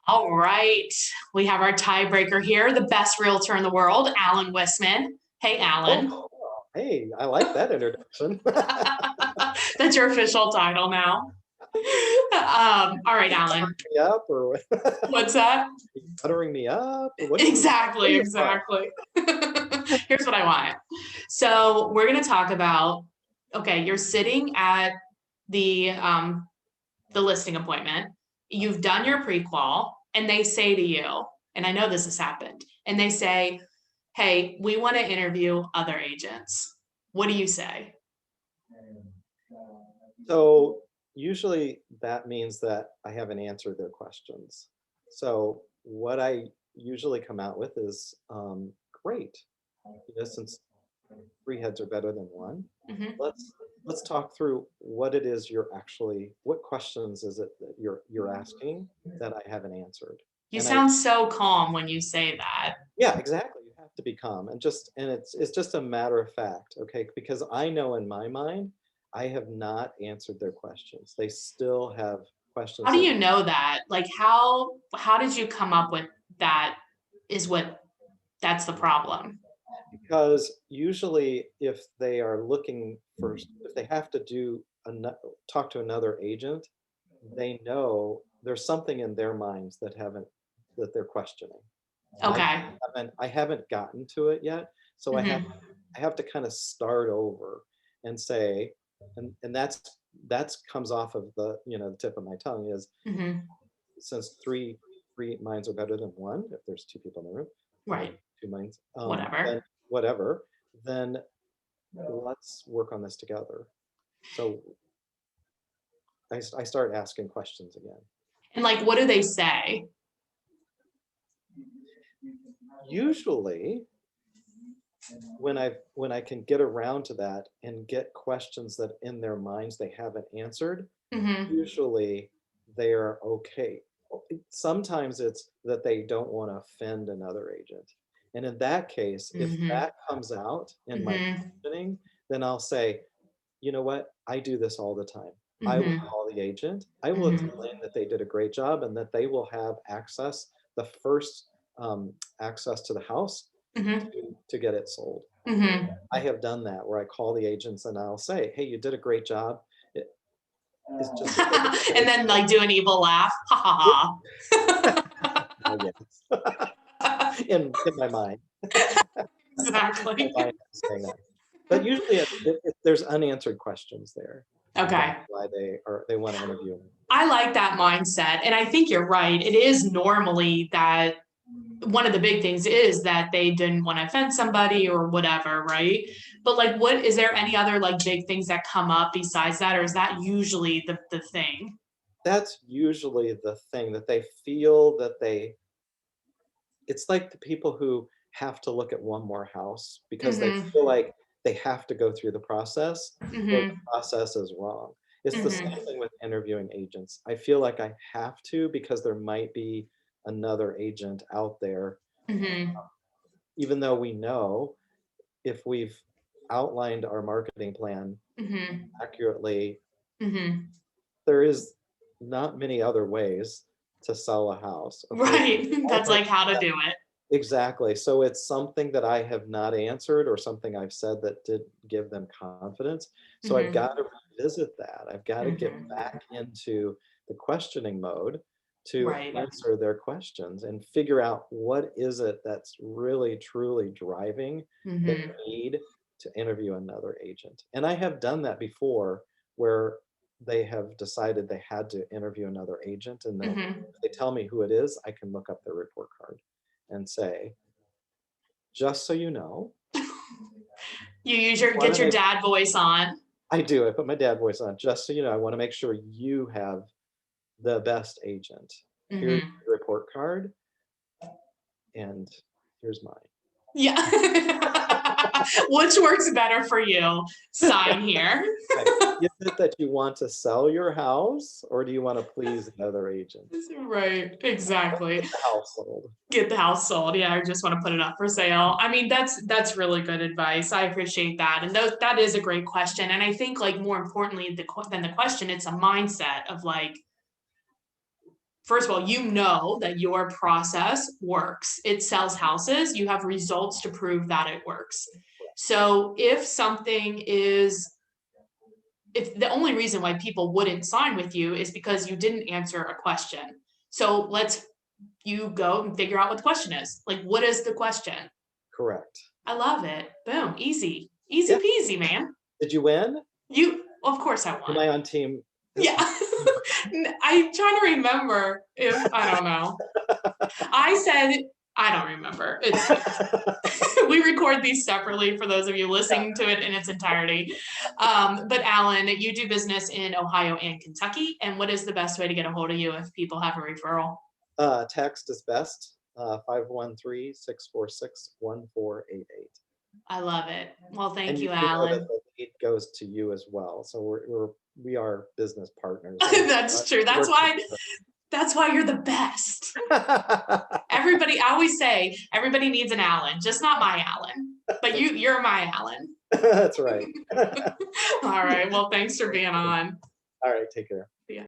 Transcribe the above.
All right. We have our tiebreaker here, the best realtor in the world, Alan Whisman. Hey, Alan. Oh, hey, I like that introduction. That's your official title now. All right, Alan. Me up or What's that? buttering me up? Exactly. Here's what I want. So we're going to talk about, okay, you're sitting at the listing appointment. You've done your pre-qual and they say to you, and I know this has happened, and they say, hey, we want to interview other agents. What do you say? So usually that means that I haven't answered their questions. So what I usually come out with is great. Since three heads are better than one, let's talk through what it is what questions is it that you're asking that I haven't answered. You sound so calm when you say that. Yeah, exactly. You have to be calm and it's just a matter of fact, okay? Because I know in my mind, I have not answered their questions. They still have questions. How do you know that? Like how did you come up with that that's the problem? Because usually if they are looking if they have to talk to another agent, they know there's something in their minds that they're questioning. Okay. I haven't gotten to it yet. So I have to kind of start over and say, and that's comes off of the tip of my tongue is since three minds are better than one, if there's two people in the room, right? Two minds, whatever. Then let's work on this together. So I start asking questions again. And like, what do they say? Usually when I can get around to that and get questions that in their minds they haven't answered, usually they are okay. Sometimes it's that they don't want to offend another agent. And in that case, if that comes out in my questioning, then I'll say, you know what? I do this all the time. I will call the agent. I will explain that they did a great job and that they will have the first access to the house to get it sold. I have done that where I call the agents and I'll say, hey, you did a great job. It's just and then like do an evil laugh. Ha ha ha. in my mind. Exactly. But usually there's unanswered questions there. Okay. Why they want to interview. I like that mindset. And I think you're right. It is normally that one of the big things is that they didn't want to offend somebody or whatever, right? But like, is there any other like big things that come up besides that? Or is that usually the thing? That's usually the thing that they feel that it's like the people who have to look at one more house because they feel like they have to go through the process or the process is wrong. It's the same thing with interviewing agents. I feel like I have to because there might be another agent out there, even though we know if we've outlined our marketing plan accurately, there is not many other ways to sell a house. Okay? Right. That's like how to do it. Exactly. So it's something that I have not answered or something I've said that did give them confidence. So I've got to revisit that. I've got to get back into the questioning mode to answer their questions and figure out what is it that's really, truly driving the need to interview another agent. And I have done that before where they have decided they had to interview another agent and then if they tell me who it is, I can look up their report card and say, just so you know. You get your dad voice on. I do. I put my dad voice on. Just so you know, I want to make sure you have the best agent. Here's the report card, and here's mine. Yeah. Which works better for you? Sign here. Is it that you want to sell your house or do you want to please another agent? Right, exactly. Get the house sold. Get the house sold. Yeah, I just want to put it up for sale. I mean, that's really good advice. I appreciate that. And that is a great question. And I think like more importantly than the question, it's a mindset of like, first of all, you know that your process works. It sells houses. You have results to prove that it works. So if something is, if the only reason why people wouldn't sign with you is because you didn't answer a question. So you go and figure out what the question is. Like, what is the question? Correct. I love it. Boom. Easy peasy, man. Did you win? Of course I won. Am I on team? Yeah. I'm trying to remember if, I don't know. I said, I don't remember. We record these separately for those of you listening to it in its entirety. But Alan, you do business in Ohio and Kentucky. And what is the best way to get a hold of you if people have a referral? Text is best, 513-646-1488. I love it. Well, thank you, Alan. Know that the lead goes to you as well. So we are business partners. That's true. That's why you're the best. Everybody, I always say, everybody needs an Alan, just not my Alan. But you're my Alan. That's right. All right. Well, thanks for being on. All right. Take care.